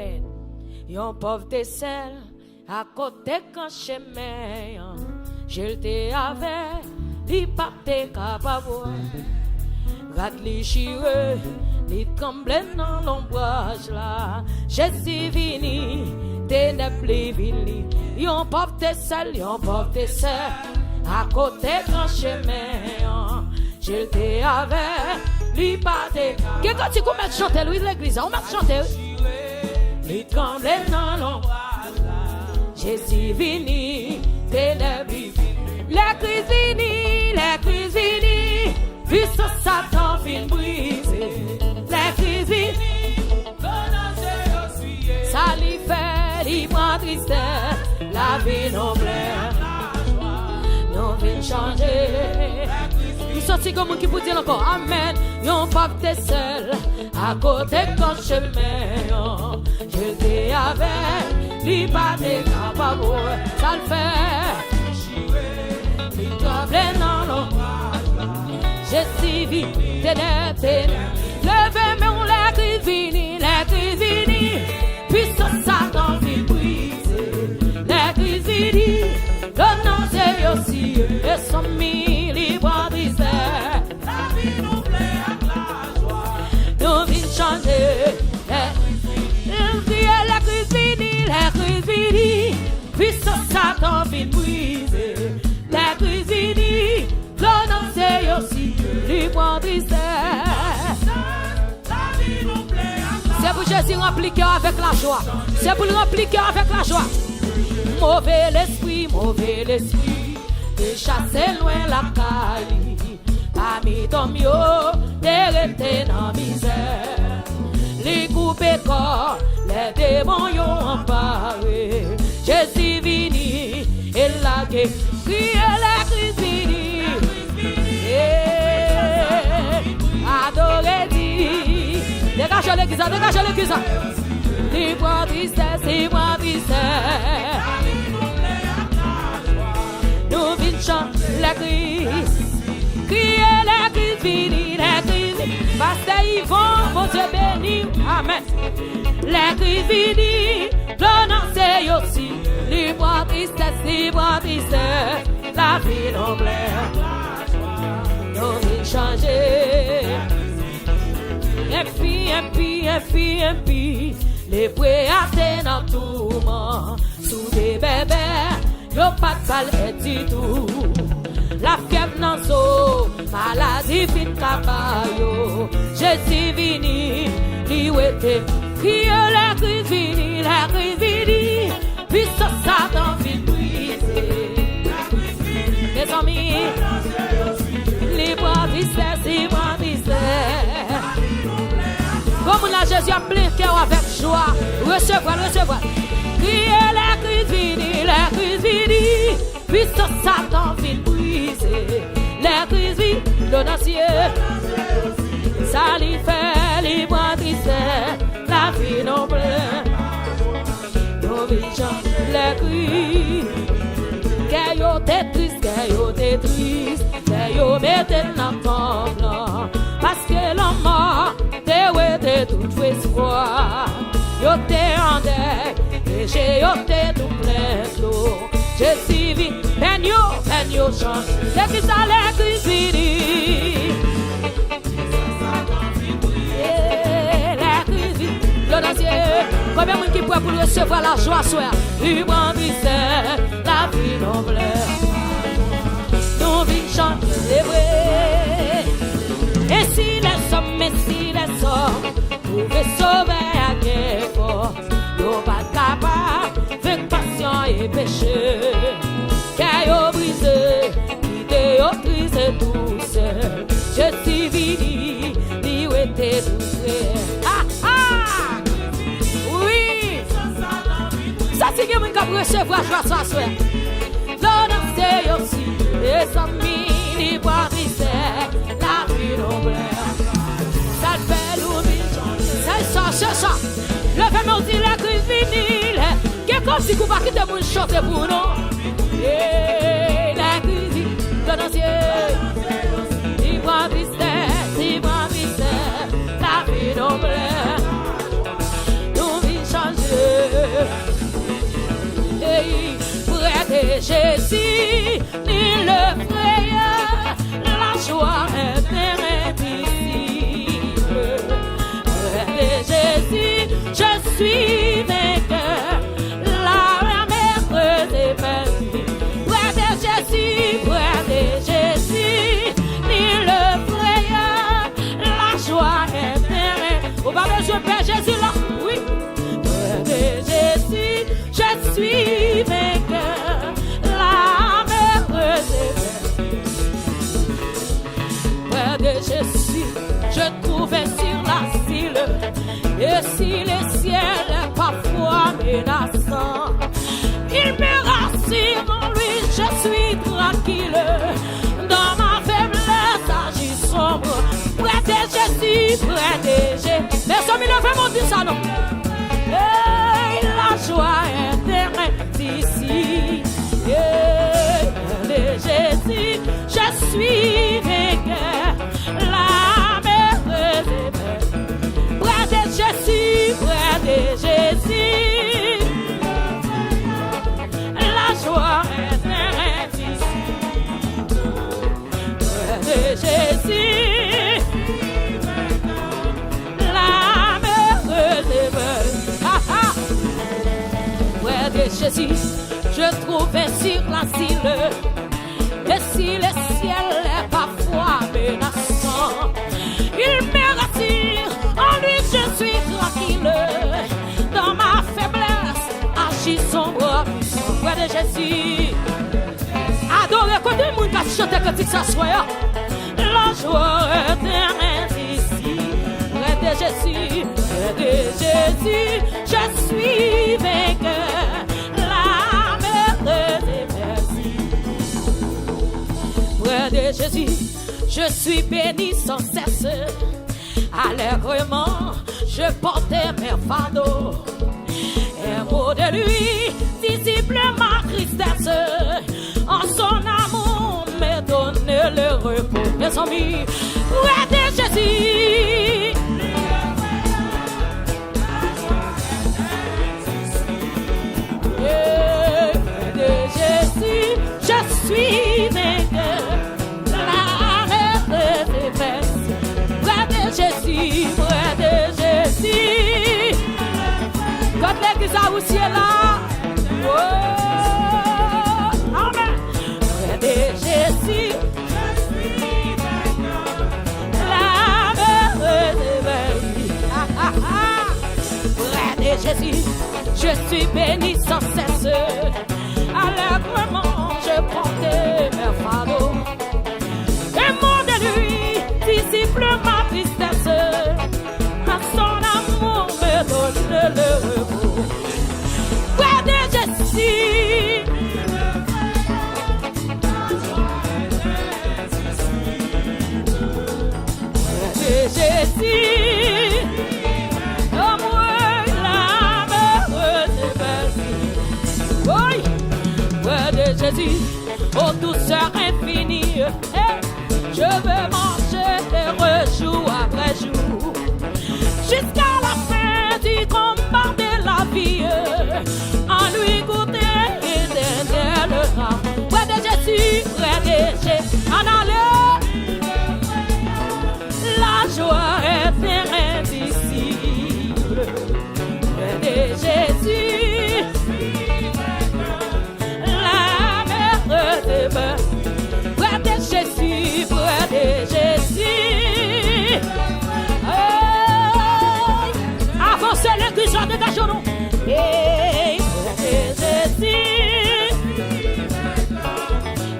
Amen. Yon pauvre te sel, à côté quand chemin, je te avec, li pas te capable. Rat li chire, li tremble dans l'ombrage là. Jésus vini, ténèbres li vini. Yon pauvre te sel, à côté quand chemin, je te avec, li pas te. Qu'est-ce que tu commences à chanter, Louis de l'église? On m'a chanté. Li tremble dans l'ombrage là. Jésus vini, ténèbres li vini. Les crises vini, puissance Satan fin brisé. Les crises vini, ça li fait, li prend tristesse. La vie non plaît, non vient changer. Nous sortis comme qui peut dire encore Amen. Yon pape t'es seul, à côté quand chemin. Je t'ai avec, li pas t'es capable. Ça le fait, li tremble dans l'ombrage. Je suis vite, ténèbres. Levez-moi les crises vini, puissance Satan vit briser. Les crises vini, le nom c'est aussi, et son mille libre brisé. La vie nous plaît avec la joie, nous vîmes changer. Les crises vini, puissance Satan vit briser. Les crises vini, le nom c'est aussi, libre brisé. C'est pour Jésus remplir cœur avec la joie. C'est pour le remplir cœur avec la joie. Mauvais l'esprit, de chasser loin la caille. Parmi ton yo, de rester dans misère. Les coupés corps, les démons y ont emparé. Jésus vini, et la guerre, crier la crise vini. Adorez dit. Dégagez l'église. Libre tristesse. Nous vîmes chanter la crise. Crier la crise fini, la crise. Pasteur Yvon, mon Dieu béni. Amen. La crise fini, prononcez aussi. Libre tristesse. La vie non plaît. Nous vîmes changer. Et puis, les préatés dans tout le monde, sous des bébés, y'a pas de balle du tout. La fièvre dans so, maladie fin cabayo, Jésus vini, li ouete, qui la crise vini, puis ça Satan fin brisé. Mes amis, libre tristesse. Comme là Jésus a plein cœur avec joie. Recevoir. Crier la crise vini, puissance Satan fin brisé. La crise vini, le dossier. Ça lui fait libre tristesse. La vie non plein. Nos visions, les cris. Qu'elle t'es triste. Qu'elle mette dans ton blanc. Parce que l'homme mort. De tout espoir, yo te en deuil, et yo te tout plein d'eau. Je suis vite, ben yo chante, l'église à l'église vini. L'église vini, le dossier, combien de monde qui pourrait pour recevoir la joie soir, libre misère, la vie non plaît. Nous vîmes chanter les vrais. Et si les hommes pouvaient sauver à quel fort, nous pas capables de passion et péché. Car yo brisé, l'idée yo brisé tout seul. Je suis vini, li ou était doué. Oui, ça c'est que mon cap recevoir joie ça soir. L'on c'est aussi les amis, li boire la vie non plaît. Ça te fait l'oubli, c'est ça. Levez-moi dit la crise vinyle. Qu'est-ce que si vous ne quittez pas chanter pour nous? Et la crise, le dossier. Libre tristesse, la vie non plaît. Nous vîmes changer. suis vainqueur. La merveilleuse est belle. Près de Jésus, ni le frayeur, la joie éternelle. On va besoin de Père Jésus là, oui. Près de Jésus, je suis vainqueur. La merveilleuse est belle. Près de Jésus, je trouvais sur l'asile. Et si le ciel est parfois menaçant, il me rassure en lui, je suis tranquille. Dans ma faiblesse, agis sombre. Près de Jésus, près de Jésus. Les hommes, il veut monter ça, non? Et la joie éternelle d'ici. Près de Jésus, je suis vainqueur. La merveilleuse est belle. Près de Jésus, près de Jésus. La joie éternelle d'ici. Près de Jésus. La merveilleuse est belle. Près de Jésus, je trouvais sur l'asile. Et si le ciel est parfois menaçant, il me rassure, en lui je suis tranquille. Dans ma faiblesse, agis sombre. Près de Jésus, adorez quand le monde qui chante quand il s'assoit. La joie éternelle ici. Près de Jésus, je suis vainqueur. La merveilleuse est belle. Près de Jésus, je suis béni sans cesse. Allègrement, je portais mes fardeaux. Un mot de lui dissipe ma tristesse. En son amour, me donne le repos. Mes amis, près de Jésus. Près de Jésus, je suis vainqueur. La merveilleuse est belle. Près de Jésus, près de Jésus. Quand l'église a aussi là. Oh, amen. Près de Jésus, je suis vainqueur. La merveilleuse est belle. Près de Jésus, je suis béni sans cesse. Allègrement, je portais mes fardeaux. Et mon de lui dissipe ma tristesse. À son amour me donne le repos. Près de Jésus, près de Jésus, oh moi la merveilleuse est belle. Oui, près de Jésus, oh douceur infinie. Je veux marcher heureux jour après jour, jusqu'à la fin du combat de la vie, en lui goûter éternel rang. Près de Jésus, près de Jésus, en allant, la joie est indicible. Près de Jésus, la merveilleuse est belle. Près de Jésus, près de Jésus. Hey, avancez l'église, dégagez-nous. Hey, près de Jésus,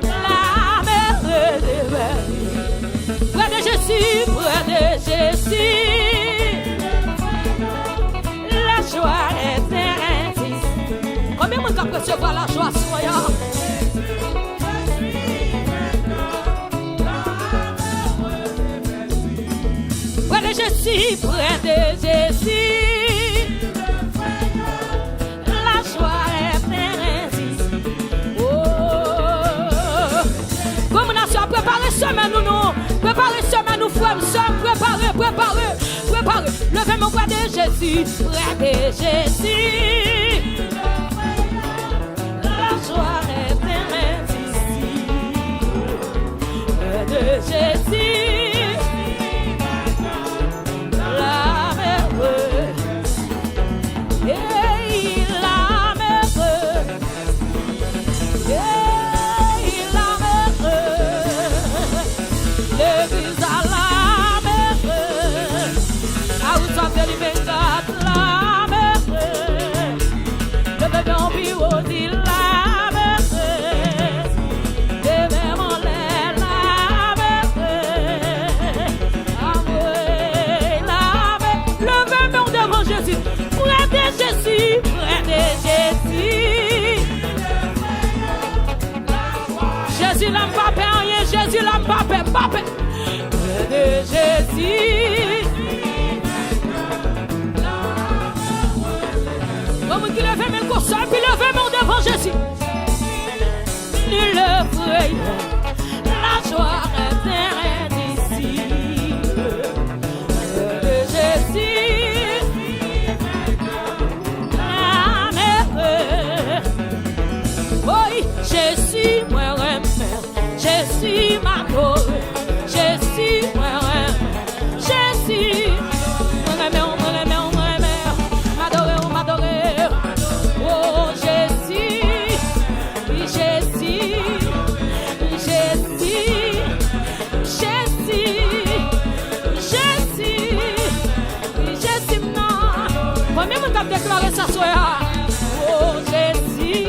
la merveilleuse est belle. Près de Jésus, près de Jésus, la joie est indicible. Combien de monde peut recevoir la joie soyant? Près de Jésus, près de Jésus, la joie est indicible. Oh, comme nation, préparez semaine nous, préparez semaine nous, frères, sœurs, préparez. Levez-moi près de Jésus, près de Jésus, la joie est indicible. Près de Jésus. Comme qui lève mes courses, puis lève mon devant Jésus. Nul le frayeur, la joie est indicible de Jésus. Amen. Oui, Jésus, moi, Jésus, ma gloire. Jésus, moi, Jésus. Déclarer ça soir. Oh Jésus,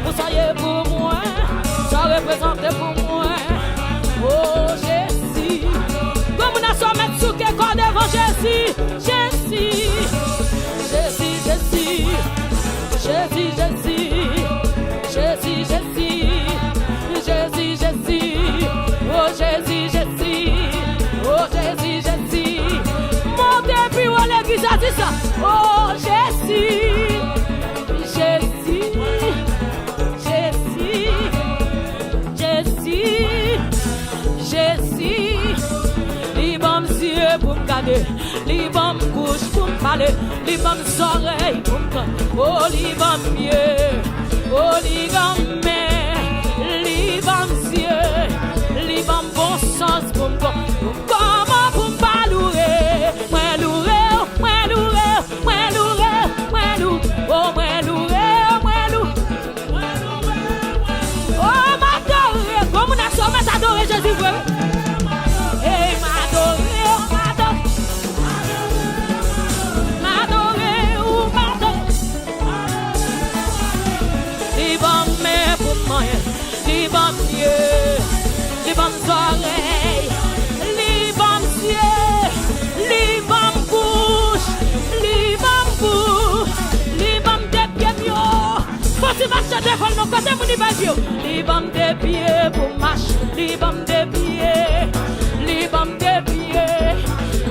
vous soyez pour moi, ça représente pour moi. Oh Jésus, comme on a son mettre sous quel corps devant Jésus. Jésus, Jésus, Jésus, Jésus, Jésus, Jésus, Jésus, Jésus, Jésus, oh Jésus, Jésus, oh Jésus, Jésus. Depuis où l'église a dit ça. Oh Jésus, Jésus, Jésus, Jésus, Jésus. Libre mes yeux pour me garder, libre mes bouche pour me parler, libre mes oreilles pour me prendre. Oh libre mes pieds, oh libre mes mains, libre mes yeux, libre mes bon sens pour me prendre. Comment pour me parler? M'adorer Jésus, hey, m'adorer, les bons mains pour moi, les bons pieds, les bonnes oreilles, les bons yeux, les bonnes bouches, les bonnes pieds, faut tu marches devant mon côté, mon niveau, les bons pieds pour marcher. Les bons de pieds, les bons de pieds,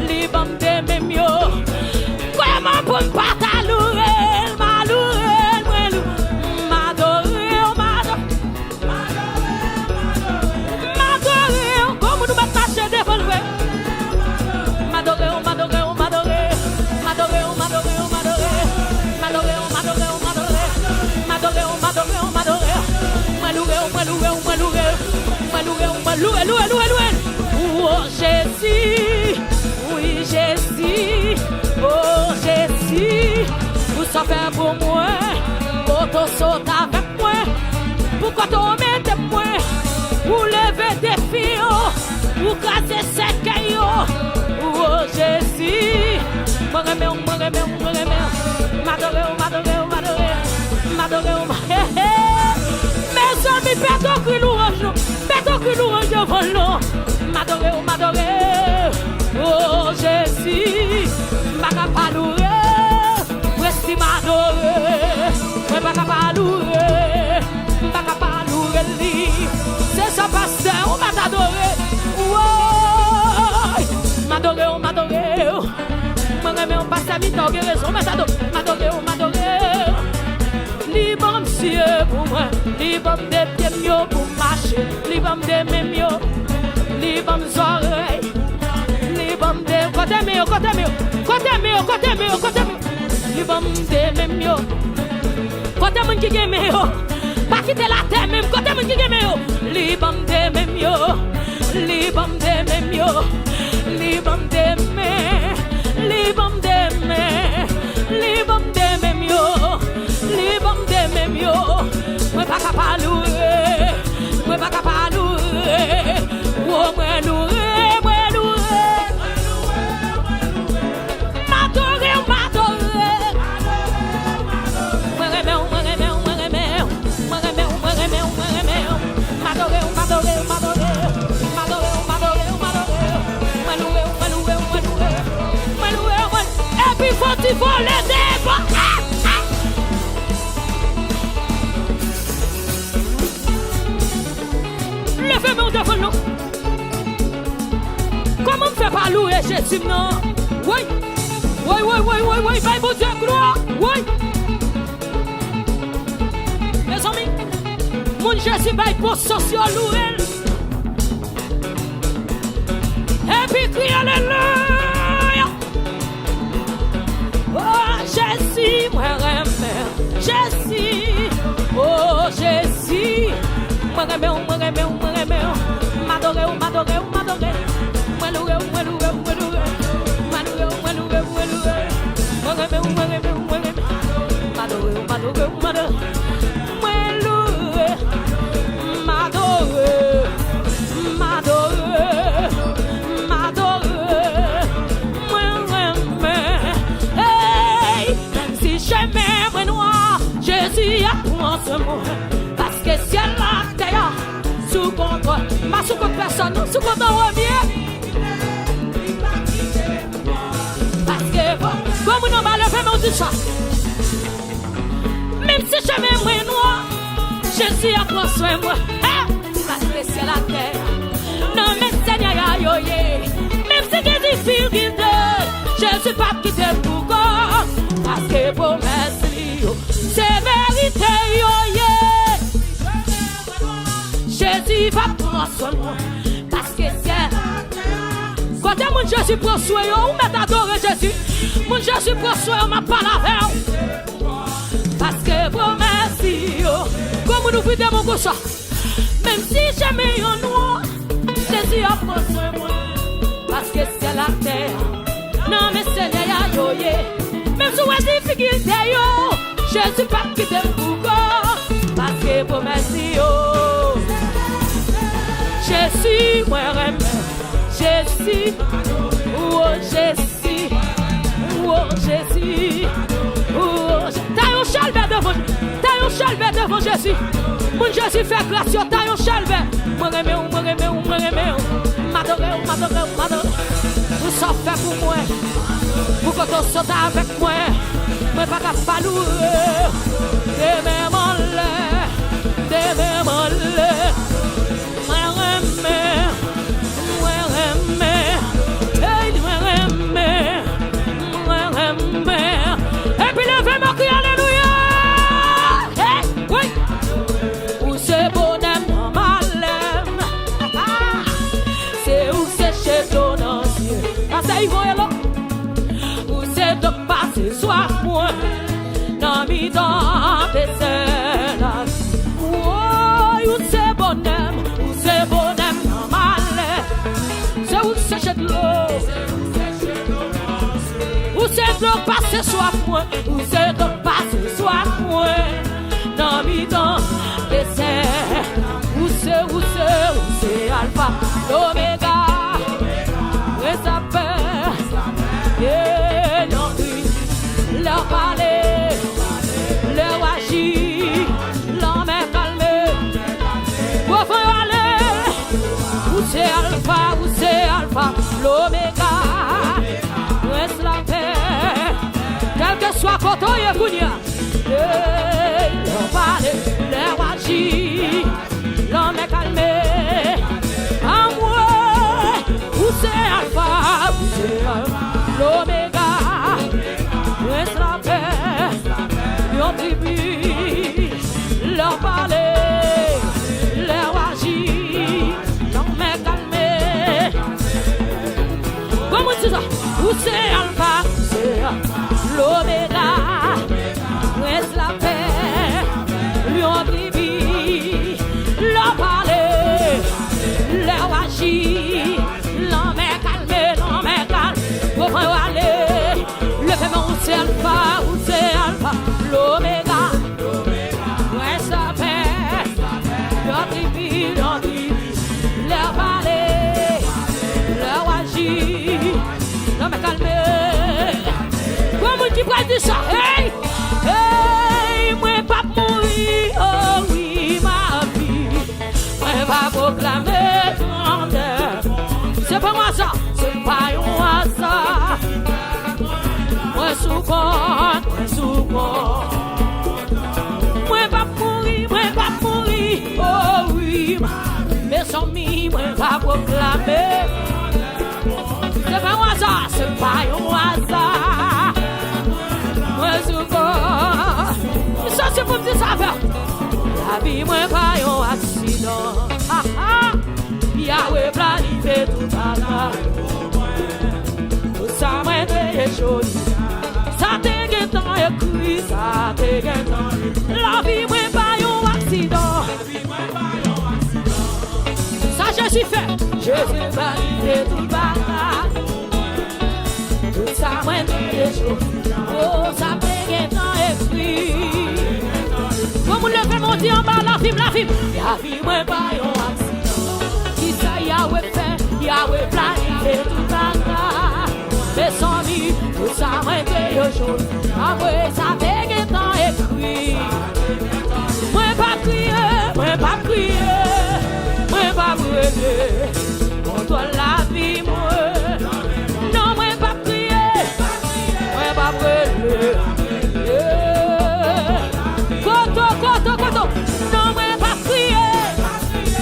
les bons de mémio. Comment pour ne pas t'alouer, m'alouer, m'adorer, m'adorer, comme nous mettons marcher devant le m'adorer, m'adorer, m'adorer, m'adorer, m'adorer, m'adorer, m'adorer, m'adorer, m'adorer, m'adorer, m'adorer, oh Jésus, oui Jésus, oh Jésus, vous savez pour moi, pour ton saut avec moi, pourquoi tu mettez moi, pour lever des filles, pour casser ces cailloux, oh Jésus, m'adorer, mes amis, perdons que louange, volant, m'adorer, oh Jésus, m'adorer, reste m'adorer, m'adorer, c'est ça pasteur, on m'adorer, oh, m'adorer, on passe à vite, on raison, m'adorer, libre monsieur pour moi, libre des pieds pour marcher, libre des mémios, libre mes oreilles, libre des côté mieux, libre des mémios, côté mon qui est meilleur, pas quitter la terre même, côté mon qui est meilleur, libre des mémios, libre des mémios, libre des mains, libre des mains, libre des mémios. Les bombes de même yo, moi pas capable louer, moi pas capable louer, oh moi louer, m'adorer, et puis faut tu faut les débats. Levez-moi devant nous. Comment on fait pas louer Jésus, non? Oui. oui, bye, bon Dieu, gloire. Oui. Mes amis, mon Jésus, bye, pour social louer. Et puis, crie alléluia. Oh, Jésus, moi, remets. Jésus. Oh, Jésus. Moi, remets, moi, remets, moi, remets. M'adorer, m'adorer, m'adorer. Moi, louer, moi, louer, moi, louer. Parce que si elle a terre sous contrôle, pas sous contre personne, sous contrôle parce que comme nous allons faire mon ça. Même si je mets moins noir, Jésus a pris soin de moi. Parce que c'est la terre. Non, mais Seigneur, même si c'est difficile, je ne suis pas quitté pour quoi. Parce que pour merci, c'est vérité, Jésus va prendre soin de moi. Parce que c'est. Quand mon Jésus prend soin, on m'a adoré Jésus. Mon Jésus prend soin, on m'a pas la veille. Parce que pour merci, comme nous vidons mon gauche, même si jamais en noir, Jésus a pris soin de moi. Parce que c'est la terre. Non, mais Seigneur, même si on a des difficultés, je ne suis pas quitté pour quoi. Parce que pour merci, Jésus, moi, Jésus, oh Jésus, oh Jésus, oh Jésus. T'as un chalvet devant Jésus. Mon Jésus fait grâce, t'as un chalvet. Moi, m'adore. Tout ça fait pour moi. Pour que tu sautes avec moi. Moi, pas capable de louer. Des mêmes en l'air. Et puis levez-moi crie alléluia. Oui. Où c'est bonhomme dans ma lème. C'est où c'est chez ton ancien. Ah ça y va là. Où c'est de passer soir moi. Dans mi temps des scènes. Où c'est bonhomme dans ma lème. C'est où c'est chez de l'eau. Où c'est de passer soif moi, où c'est de passer soif moi. Dans mi temps, où c'est alpha, l'oméga, et ça fait, et non, leur parler, leur agir, leur mettre calmer. Où faut aller, où c'est alpha, l'oméga, reste la paix. Quel que soit photo et Kounia, leur parler, leur agir, l'homme est calmé. En moi, où c'est alpha, où c'est l'oméga, reste la paix, leur tribu, leur parler, leur agir, l'homme est calmé. Comment tu dis ça? Où c'est alpha, l'oméga, reste la paix, lui on vit, leur parler, leur agir, l'homme est calme, vous pouvez aller, le paiement où c'est alpha, l'oméga, reste la paix, leur vit, leur parler, leur agir, l'homme est calme. Qui va dire ça? Hey, hey, moi pas mourir, oh oui ma vie, moi pas proclamer grandeur. C'est pas moi ça, c'est pas moi ça. Moi sous moi pas mourir, oh oui ma, mes amis, moi pas proclamer. C'est pas moi ça, c'est pas moi ça. moi pas un accident. Yahweh planifié tout ça. Tout ça moi de joli. Ça te temps écrit, ça te temps. La vie moi pas un accident. Ça Jésus fait. Jésus planifié tout ça. Tout ça moi de joli. Oh, ça te temps écrit. Comme le fait monter en bas, la vie, la vie moi pas un accident. Qui ça Yahweh fait, Yahweh planifié tout ça. Mais sans lui, tout ça moi fait aujourd'hui. Après ça fait temps écrit. Moi pas crier, moi pas brûler. On doit la vie moi. Non moi pas crier, moi pas brûler. Koto, non moi pas crier,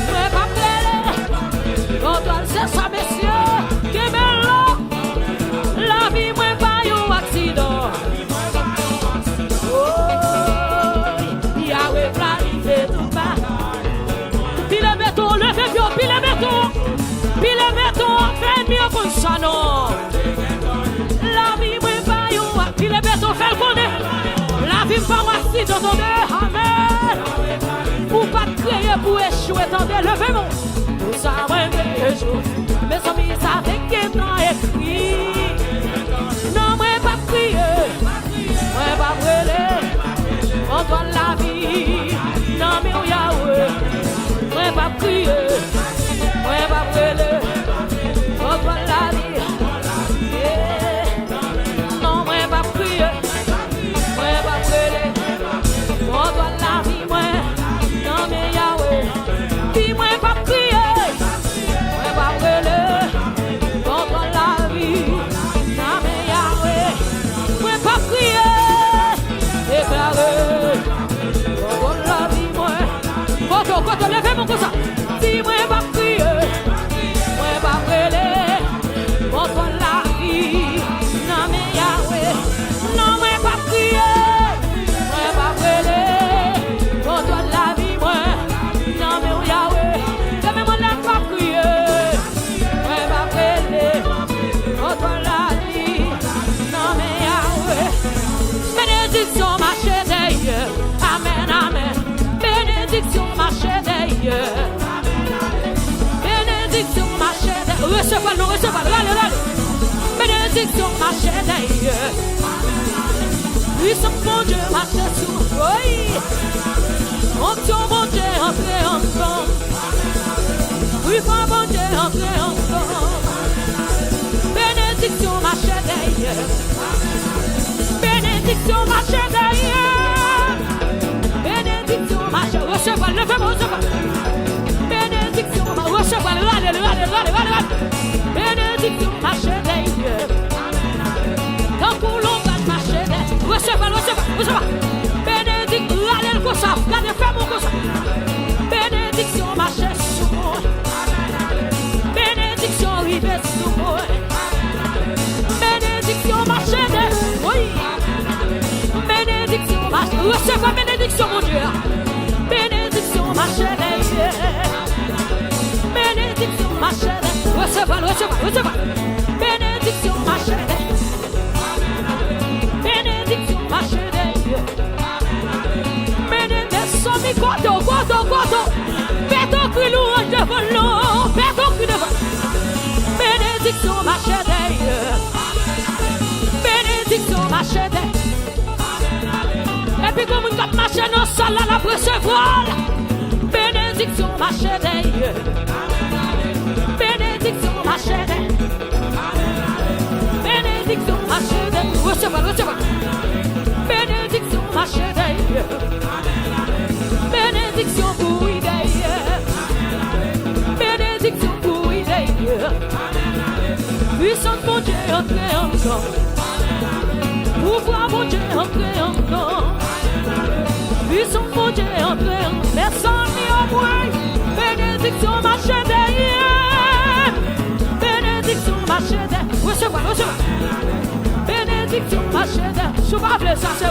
moi pas brûler. On doit c'est ça messieurs, que belle la vie moi pas un accident. Oh, Yahweh planifié tout bas. Pile béton, levez bien, pile béton, fais mieux comme ça non. La vie moi pas un pile béton, fais le connaître. La vie pas un accident, amen. Pour pas créer, pour échouer, attendez, levez-moi. Tout ça moi échouer. Mes amis, ça fait que temps écrit. Non, moi pas crier, moi pas brûler. On doit la vie, non mais Yahweh. Moi pas crier, moi pas brûler. On doit la vie, non moi pas crier, moi pas brûler. On doit la vie, moi, non mais Yahweh. Puis moi pas crier, moi pas brûler. On doit la vie. Quand levez mon cousin, si moi pas crier, moi pas brûler, contre la vie, non mais Yahweh, non moi pas crier, moi pas brûler, contre la vie, moi, non mais Yahweh, jamais moi ne pas crier, moi pas brûler, contre la vie, non mais Yahweh, bénédiction marche d'ailleurs, amen, amen. Bénédiction marche d'ailleurs. Bénédiction marche d'ailleurs. Recevez-le, allez. Bénédiction marche d'ailleurs. Puissant mon Dieu marche sur oui. Onction mon Dieu entre ensemble. Puissant mon Dieu entre ensemble. Bénédiction marche d'ailleurs. Bénédiction marche d'ailleurs. Bénédiction marche, recevez, levez-moi, recevez. Bénédiction marche, recevez, allez. Bénédiction marche d'ailleurs. Quand pour l'ombre marche d'ailleurs. Recevez. Bénédiction, allez, le ça, regardez, fais mon ça. Bénédiction marche sur moi. Bénédiction arrive sur moi. Bénédiction marche d'ailleurs. Oui. Bénédiction marche, recevez bénédiction mon Dieu. Bénédiction marche d'ailleurs. Bénédiction marche d'ailleurs. Recevez. Bénédiction marche d'ailleurs. Bénédiction marche d'ailleurs. Bénédiction mi goto. Fais-toi cri louange devant l'eau. Fais-toi cri devant. Bénédiction marche d'ailleurs. Bénédiction marche d'ailleurs. Et puis comme une cap marche dans salle à la recevoir. Bénédiction marche d'ailleurs. Bénédiction marche d'ailleurs. Bénédiction marche d'ailleurs. Recevez. Bénédiction marche d'ailleurs. Bénédiction pour y d'ailleurs. Bénédiction pour y d'ailleurs. Puissant mon Dieu entre encore. Pouvoir mon Dieu entre encore. Puissant mon Dieu entre encore. Personne n'y au moins. Bénédiction marche derrière. Bénédiction marche derrière. Recevez. Bénédiction marche derrière. Je vais appeler ça c'est où.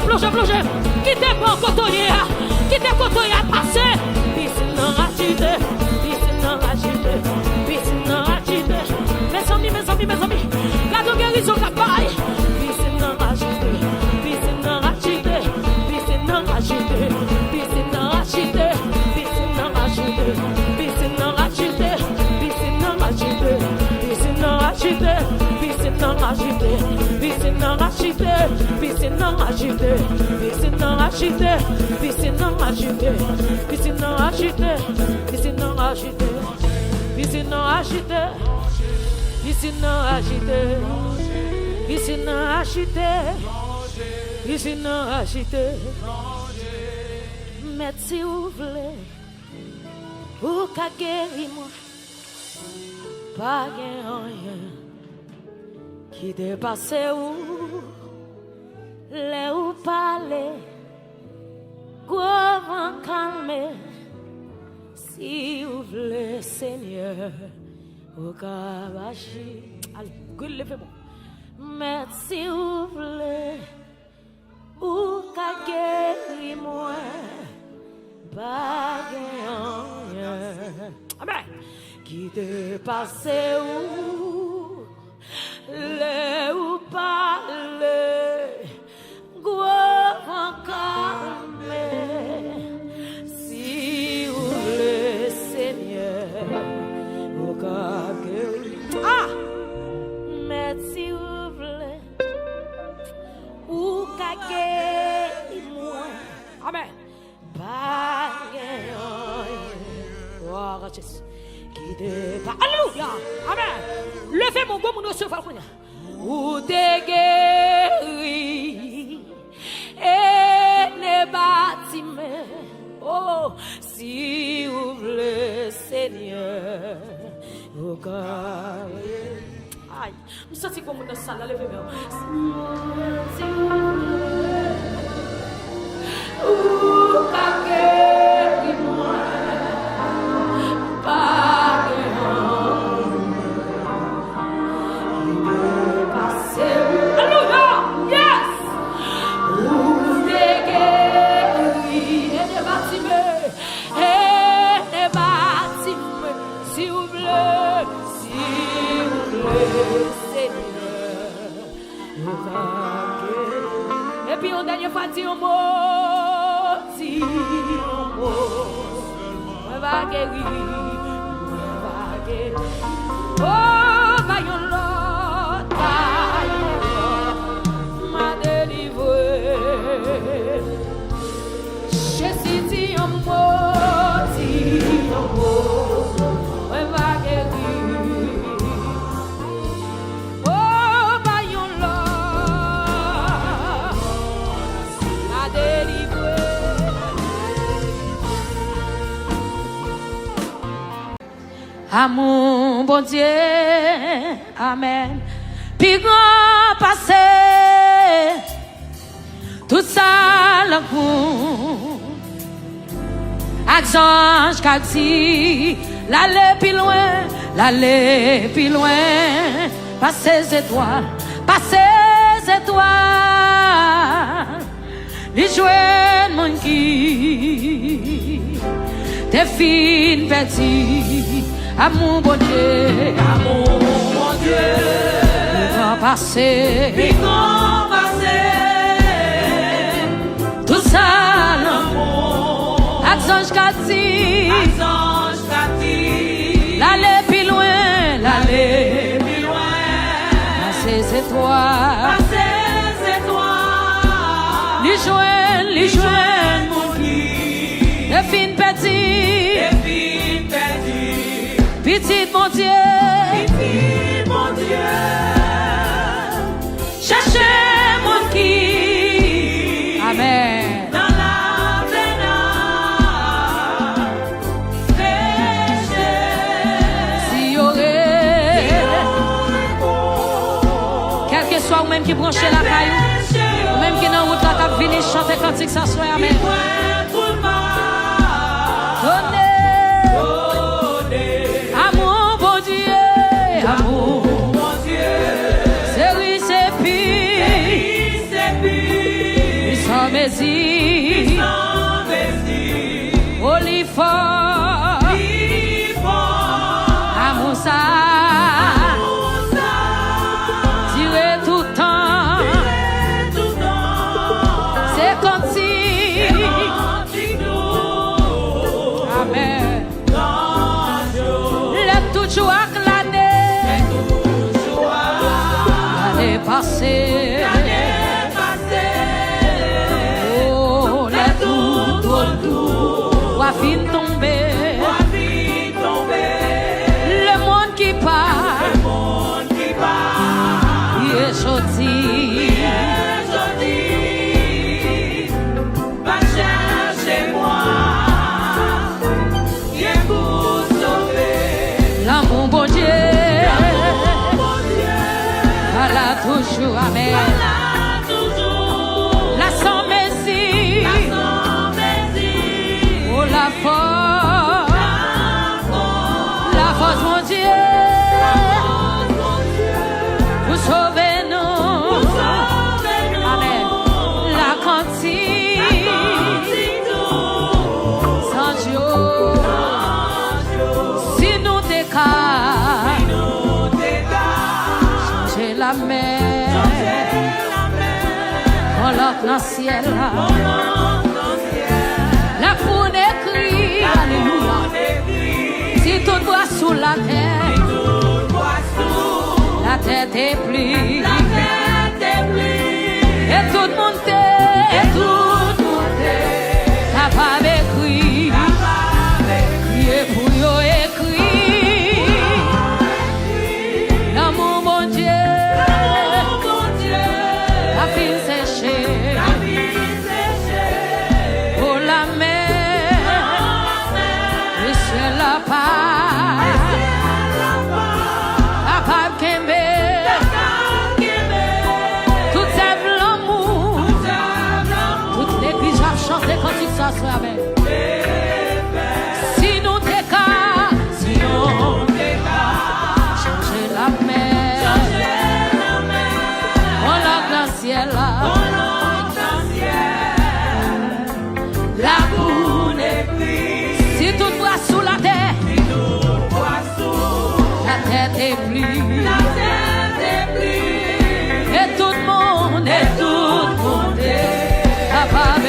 plongez. Qui te prend cotonnier, qui te cotonnier à passer. Piscine non agité, piscine non agité, piscine non agité. Mes amis, la guérison qu'a paille. Piscine non agité, piscine non agité, piscine non agité, piscine non agité, piscine non agité, piscine non agité, piscine non agité, piscine non agité, piscine non agité, piscine non agité, piscine non agité, piscine non agité, piscine non agité, piscine non agité, piscine non agité, piscine non agité, piscine non agité, piscine non agité, piscine non agité. Mais si vous voulez, ou qu'à guérir moi, pas rien qui dépasse où les ou parler, quoi va calmer. Si vous voulez, Seigneur, au Kabashi. Allez, levez-moi. Mais si vous voulez, ou qu'à guérir moi, pas rien. Amen. Qui dépasse où les ou parler, quoi va calmer. Si vous le Seigneur, au cas. Ah! Mais si vous voulez, ou qu'à moi. Amen. Oh, Jésus. Qui dépasse. Alléluia. Amen. Levez mon goût, mon recevoir. Ou te guéris et ne bâtiments. Oh, si vous voulez, Seigneur, au cœur. Aïe, je me sens comme dans la salle, levez-moi. Si vous voulez, ou guéris-moi, pas et puis on dernière fois dit un mot, on va guérir, oh, vaillons l'autre, m'a délivré, Jésus dit un mot, on va guérir. À mon bon Dieu, amen. Puis grand passé, tout ça le coup. Ange qu'a dit, l'aller plus loin, passez étoiles, les jouets mon qui, des filles petites. À mon bon Dieu, grand passé, tout ça l'amour, Ange qu'a dit, l'aller plus loin, passer étoiles, les joints, mon qui, les filles petites. Petit mon Dieu, cherchez mon qui, amen. Dans la plaine, péché. Si y aurait, quel que soit ou même qui branche la caillou, ou même qui dans route la cap venir chanter cantique ça soit, amen. toujours l'année. L'année passée. Oh, les tout autour. Wa fin tomber. Le monde qui part. Il est sorti. Toujours amen. La sans messie. Oh la force mon Dieu. Vous sauvez nous. Amen. La quantité. Sans Dieu. Si nous décalons. Changer la mer. Dans le ciel, la foule écrit, alléluia. Si tout voit sous la tête est plie, et tout le monde est capable d'écrire, et pour yo écrit, l'amour mon Dieu, la fille séchée. Si nous décalons, changer la mer, on l'a dans le ciel, la boue est prise. Si tout voit sous la terre, la tête est prise, et tout le monde est capable de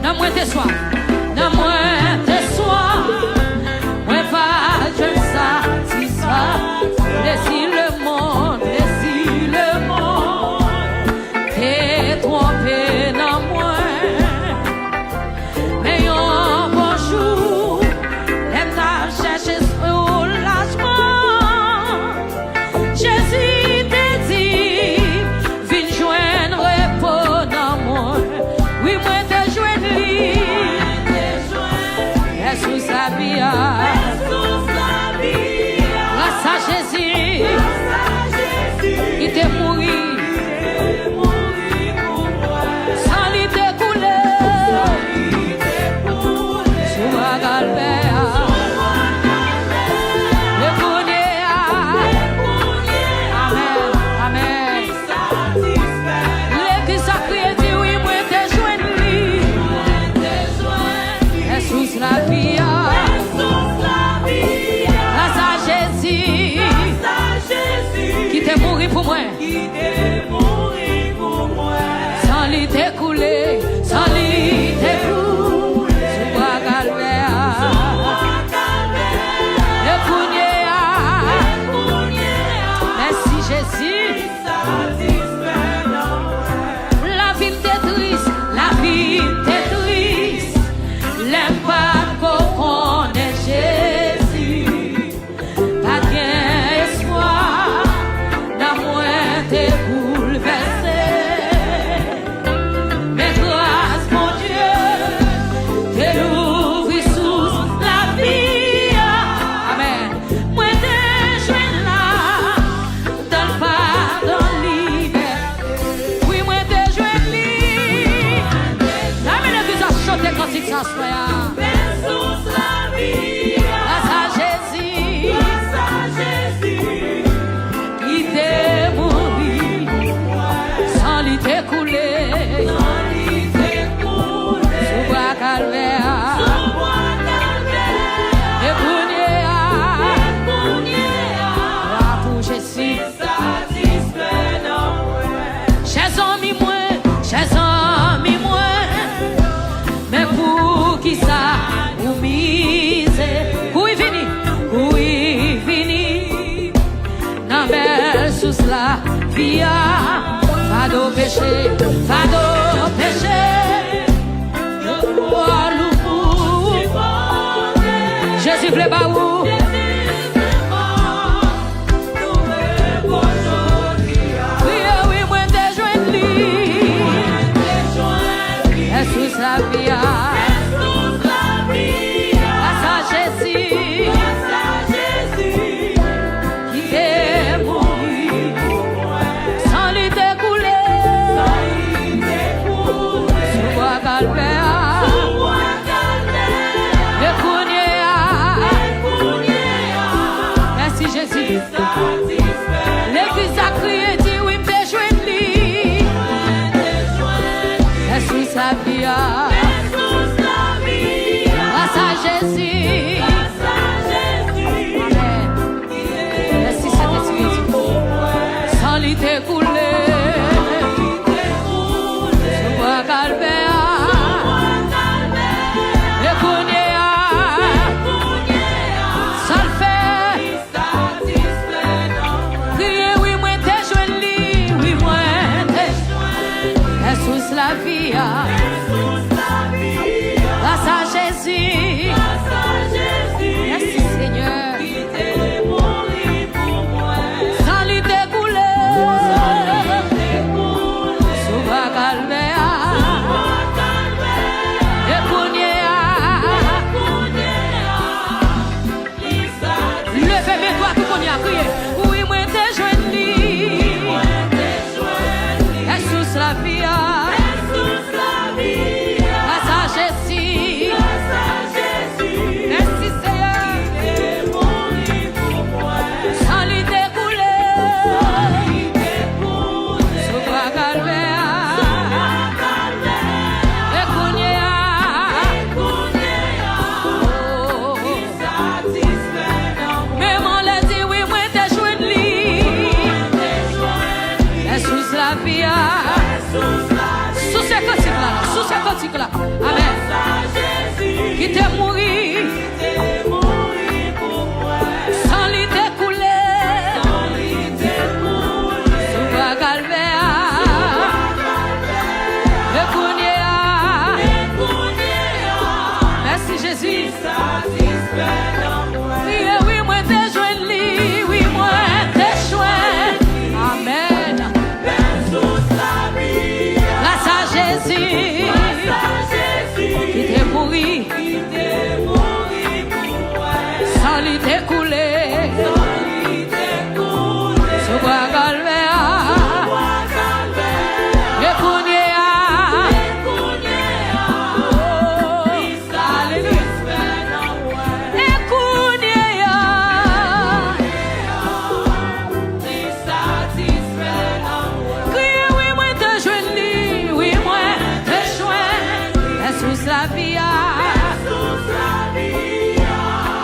Non moins tes soins, non moins tes soins, moi pas je satisfais. Laissez le monde t'es trompé dans moi. Mais un bon jour, elle t'a cherché soulagement. Jésus t'a dit, viens joindre repos dans moi. Oui, moi te joindre lui. Jesus la vie, grâce à Jésus, il t'est mouru. Sans lui t'écouler, sur la galère. Le bonheur, amen, amen. L'église sacrée dit oui, moi te joindre lui. Jesus la vie, grâce à Jésus, qui t'est mouru pour moi. Sans lui t'écouler, sans lui t'écouler, sur la galère. Le bonheur, merci Jésus. La vie t'est triste, la vie t'est triste. L'impact qu'on connaît Jésus. Pas d'espoir, dans moi t'es bouleversé. Mais grâce mon Dieu, t'es l'ouvre sous la vie. Amen. Moi t'es joint là, dans le pardon liberté. Oui, moi t'es joint lui. Amen. L'église a chanté quand il s'assoit. Grâce à Jésus, qui t'est mouru, sans lui t'écouler, sous bois calvaire, et bonheur, pour Jésus. Chers amis moi, mais pour qui ça vous mise? Où il vini, dans belle sous la vie, fado péché, Jésus plaît pas où? Oui, moi t'es joint lui. Jesus la vie, grâce à Jésus, qui t'est mouru, sans lui t'écouler, mouri. Sans lui découler. Sous bois calvaire.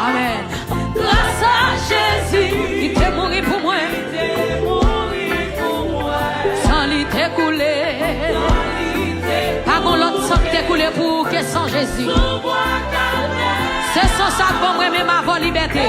Amen. Grâce à Jésus, il t'est mouru pour moi. Sans lui t'écouler. Pas qu'on l'autre sang t'écouler pour que sans Jésus. C'est sans ça que moi même avoir liberté.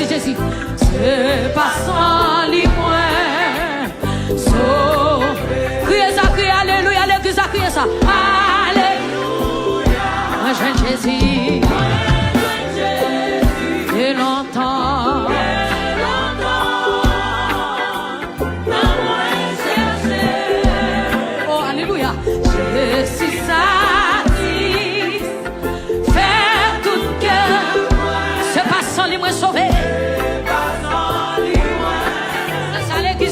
Jésus, c'est pas sans lui moins sauvé. Criez ça, criez alléluia, l'église a crié ça. Alléluia. Moi j'aime Jésus. Et longtemps. Oh, alléluia. Jésus satisfait tout cœur. C'est pas sans lui moins sauvé.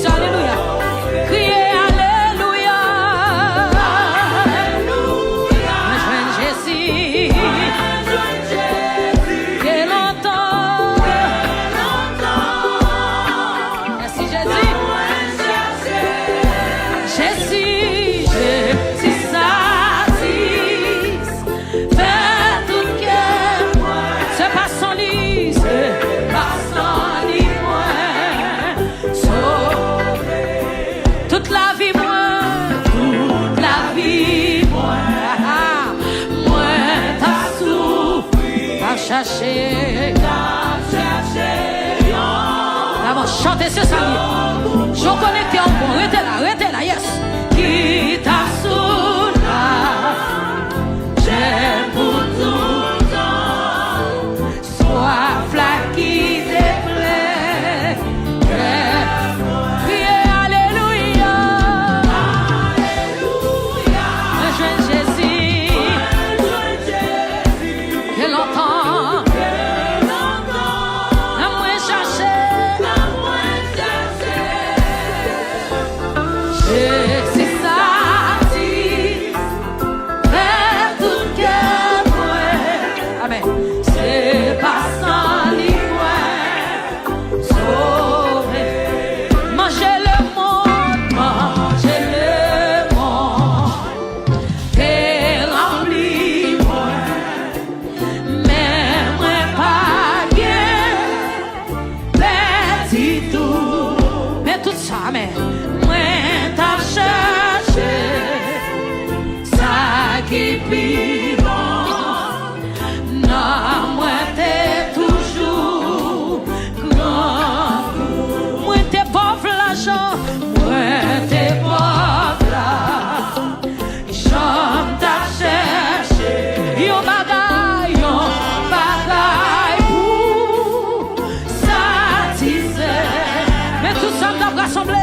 Alléluia. Criez Alléluia. Alléluia. Jésus. Que longtemps. Merci Jésus. Jésus. Jésus satisfait tout cœur. C'est pas sans lui. C'est pas sans lui. Toute la vie, moi, t'as souffert, t'as cherché, d'abord chantez ce salut. Je connecte en bon, restez là, yes. Qui t'a soutenu, j'aime pour tout le temps, soif là qui déplaît. Mais tout ça, nous avons rassemblé.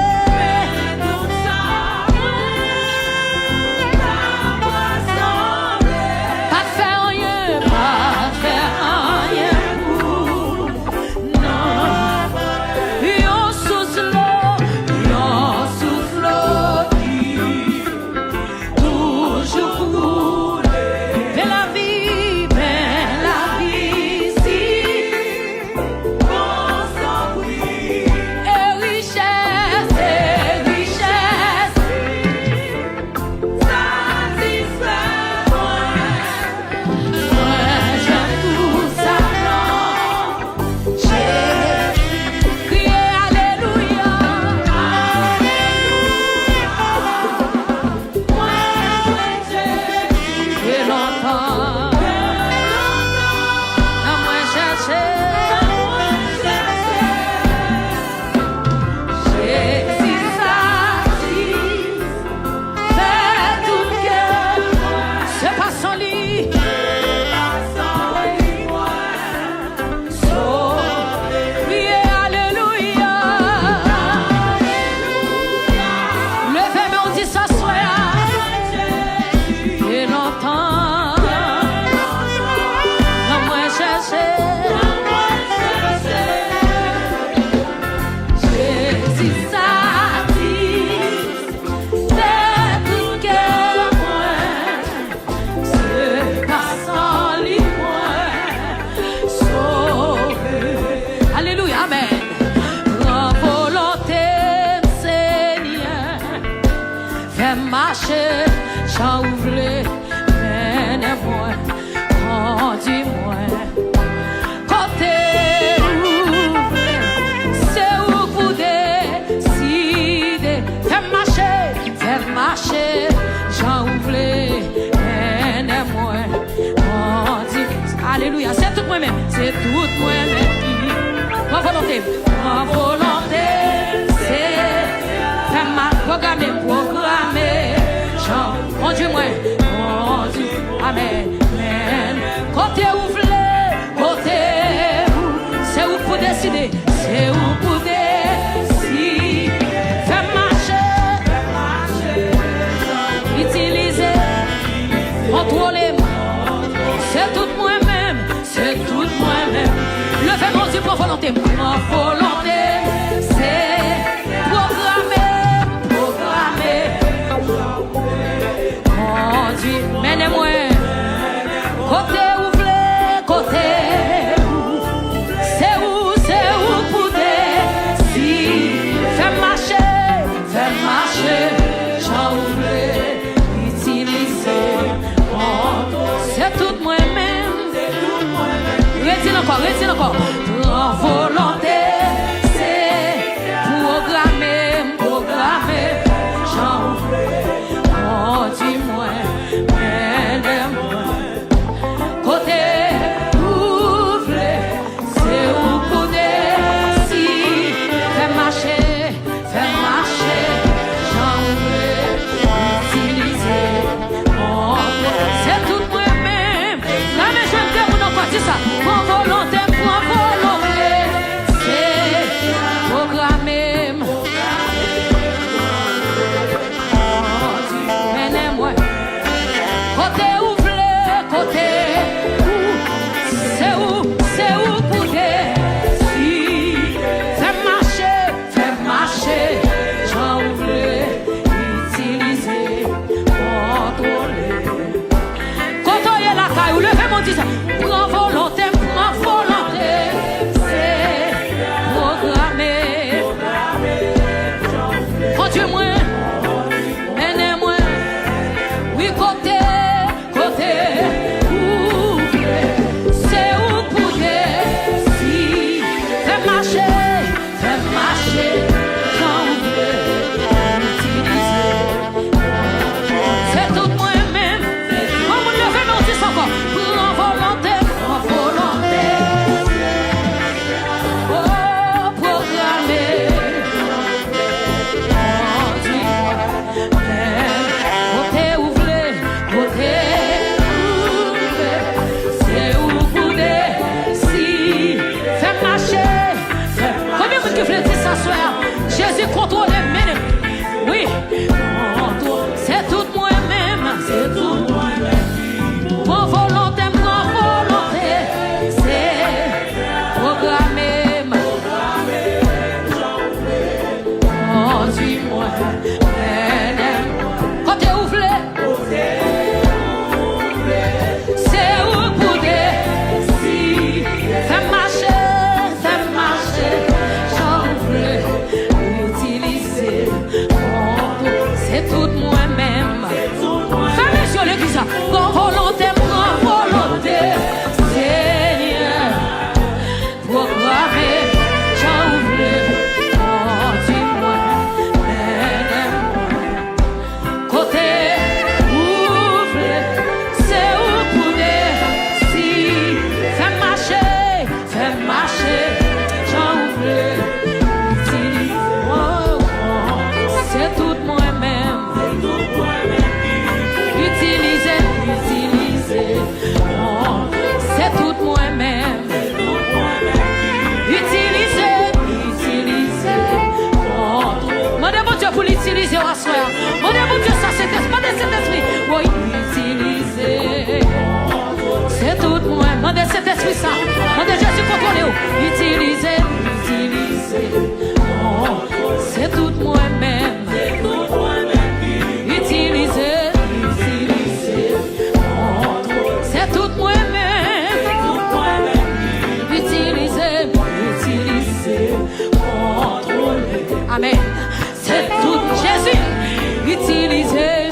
marcher, j'en ouvre, mène-moi, conduis-moi. Côté ouvre, c'est où pour décider. Fais marcher, j'en ouvre, mène-moi, conduis-moi. Alléluia, c'est tout moi-même, c'est tout moi-même. Ma volonté, c'est faire ma programmer, conduis-moi, amen, amen. Côté ouvre, côté c'est où pour décider, c'est où pour décider. Faire marcher, utiliser, contrôler, c'est tout moi-même, c'est tout moi-même. Levez mon Dieu pour volonté, c'est programmer. Conduis, mène-moi. Côté ouvre, côté c'est où pour décider. Fais marcher, j'en ouvre, utiliser. C'est tout moi-même. Retire encore. Prends volonté, c'est programmer. J'en ouvre, conduis-moi, mène-moi. Côté ouvre, c'est où pour décider. Fais marcher, j'en ouvre, utiliser. C'est tout moi-même. La majorité, on n'a pas dit ça. Prends volonté, c'est programmer. Mène-moi. Côté ouvre, côté c'est où pour décider. Fais marcher, j'en ouvre, utiliser, contrôler. Contrôler la caille, levez mon Dieu. Prends volonté, c'est programmer. Conduis-moi, mène-moi. Oui, côté ouvre, c'est où pour décider. Fais marcher, j'en ouvre, utiliser. C'est tout moi-même. Comme on levait mon Dieu encore. Prends volonté. Oh, programmer. Côté ouvre, c'est où pour décider. Fais marcher. Combien vous qui voulez dire ça soir? Jésus contrôle les mêmes. Oui, c'est tout moi-même. C'est tout moi-même. Mon volonté, c'est programmer. Conduis-moi. Côté ouvre, c'est où pour décider. Fais marcher, j'en ouvre, utiliser. C'est tout moi-même. Fais sur l'église, prends volonté, Seigneur, programmer, j'en ouvre, conduis-moi, mène-moi. Côté ouvre, c'est où pour décider. Fais marcher, j'en ouvre, utilise. C'est tout moi-même. Utiliser. C'est tout moi-même. Utiliser. Mandez mon Dieu pour l'utiliser au soir. Mandez mon Dieu ça, c'est cet esprit. Oui, utiliser. C'est tout moi-même. Mandez cet esprit ça. Mandez Jésus contrôler. Utiliser. C'est tout moi-même. Utiliser. C'est tout moi-même. Utiliser. Amen. C'est tout Jésus. Utiliser.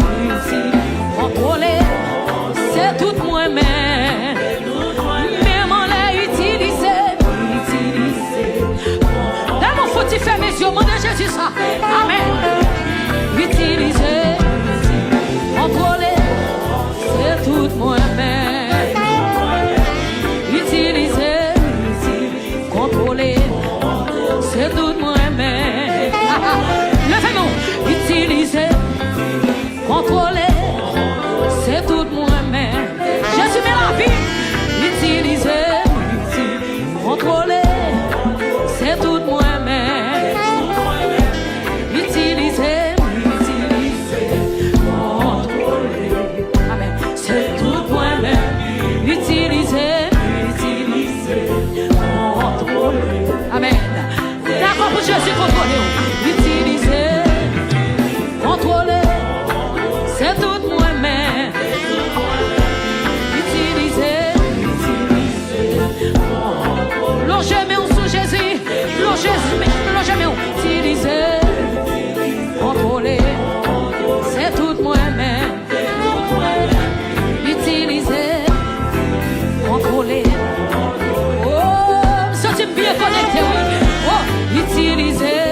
utiliser, oh, utiliser,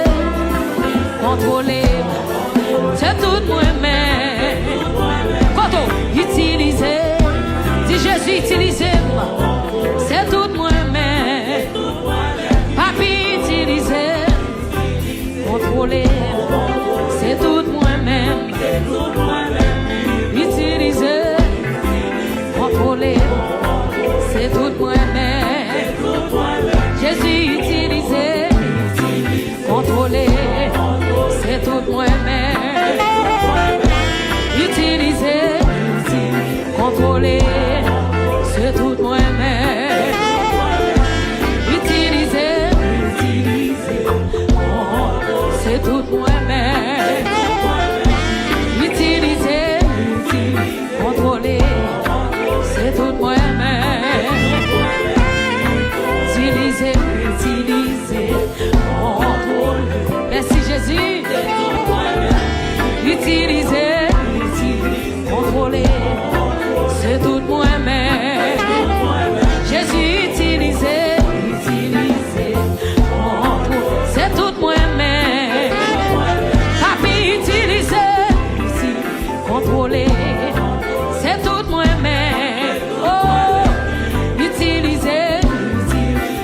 contrôler, c'est tout moi-même. Quand on utiliser, dis Jésus utiliser-moi, c'est tout moi-même. Papi utiliser, contrôler, c'est tout moi-même. Utiliser, contrôler, c'est tout moi-même. Jésus utiliser, contrôler, c'est tout moi-même. Utiliser, contrôler, c'est tout moi-même. Utiliser, c'est tout moi-même. Utiliser, contrôler, c'est tout moi-même. Utiliser, contrôler. Merci Jésus. Utiliser, contrôler, c'est tout moi-même. Jésus utiliser, c'est tout moi-même. Papi utiliser, contrôler, c'est tout moi-même. Oh, utiliser,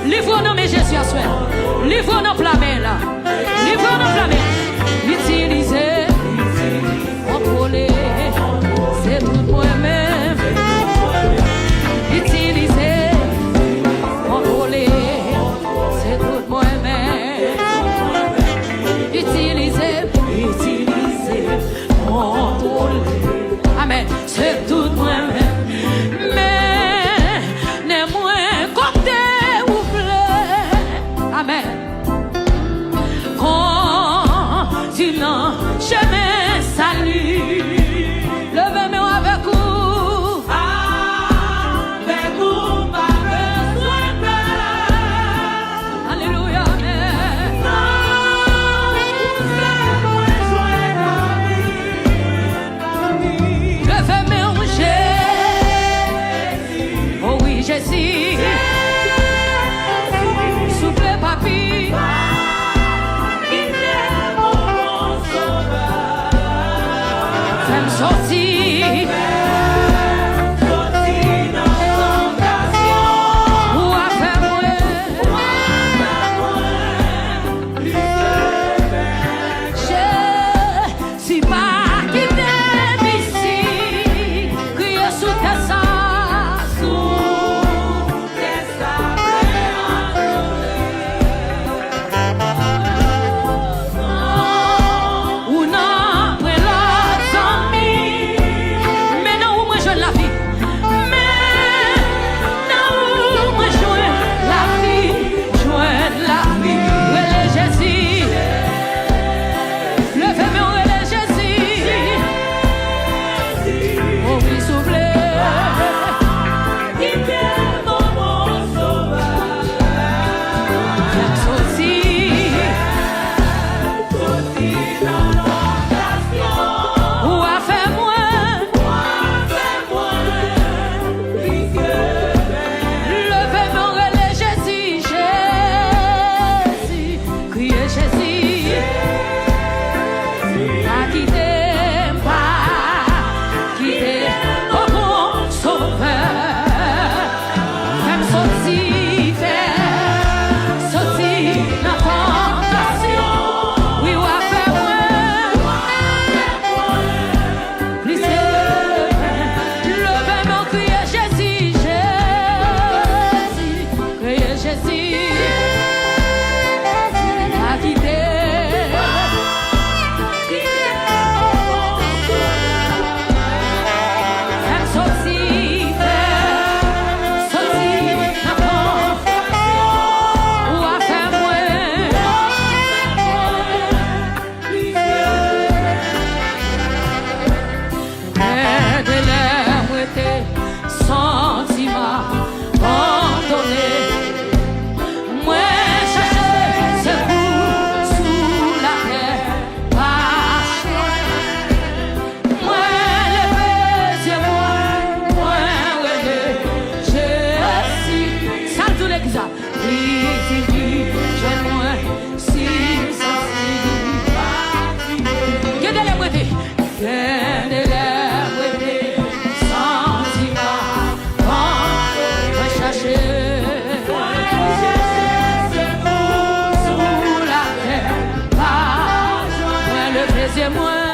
livre-nous mes Jésus à soi. Livre-nous flammer là. Livre-nous flammer. Utiliser, contrôler, c'est tout moi-même. Utiliser, contrôler, c'est tout moi-même. Utiliser, contrôler. Amen. C'est tout moi-même. Mais, n'est-moi côté ou bleu. Amen. Continent, chemin, salut. Levez-moi avec vous. Avec vous, pas besoin de. Alléluia. Levez-moi, Jésus. Oh oui, Jésus. Soufflez, papi. c'est moi.